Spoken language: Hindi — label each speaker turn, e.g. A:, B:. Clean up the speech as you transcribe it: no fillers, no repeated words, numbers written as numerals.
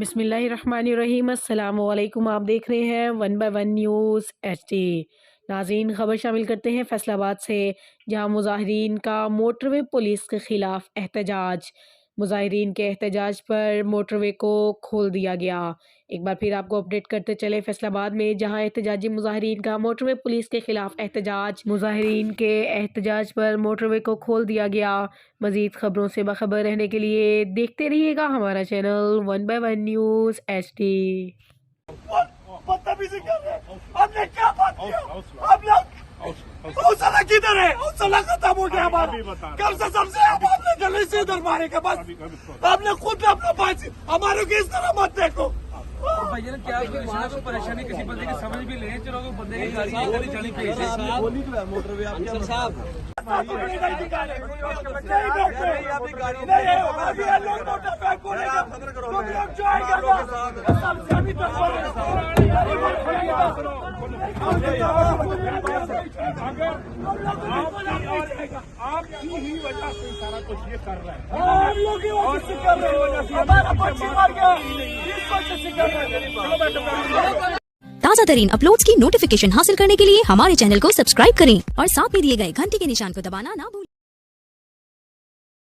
A: बिस्मिल्लाहिर्रहमानिर्रहीम। अस्सलाम वालेकुम। आप देख रहे हैं 1 बाय 1 न्यूज़ HD। नाज़रीन, खबर शामिल करते हैं फैसलाबाद से, जहां मुजाहिरीन का मोटरवे पुलिस के खिलाफ एहतजाज। मुजाहिरीन के एहतजाज पर मोटरवे को खोल दिया गया। एक बार फिर आपको अपडेट करते चले फैसलाबाद में, जहां एहतजाजी मुजाहिरीन का मोटरवे पुलिस के खिलाफ एहतजाज। मुजाहिरीन के एहतजाज पर मोटरवे को खोल दिया गया। मज़ीद खबरों से बाखबर रहने के लिए देखते रहिएगा हमारा चैनल 1 बाय 1 न्यूज़ HD।
B: बदतमीजी कर रहे हैं। हमने क्या बात किया? हम लोग हौसला किधर है? हौसला खत्म हो गया हमारा। कब से सबसे आपने गले से इधर मारे के बस आपने खुद अपना बात हमारे को इस तरह मत देखो।
C: भैया क्या कोई परेशानी किसी बंदे की समझ भी ले, चलो बंदे की गाड़ी चली मोटरवे
B: आपकी ही वजह से सारा कुछ ये कर रहा है। हम लोग की वजह से कर रहे हैं। हमारा बच्ची मर गया, इस वजह से कर रहे हैं।
D: ताज़ा तरीन अपलोड्स की नोटिफिकेशन हासिल करने के लिए हमारे चैनल को सब्सक्राइब करें और साथ में दिए गए घंटी के निशान को दबाना ना भूलें।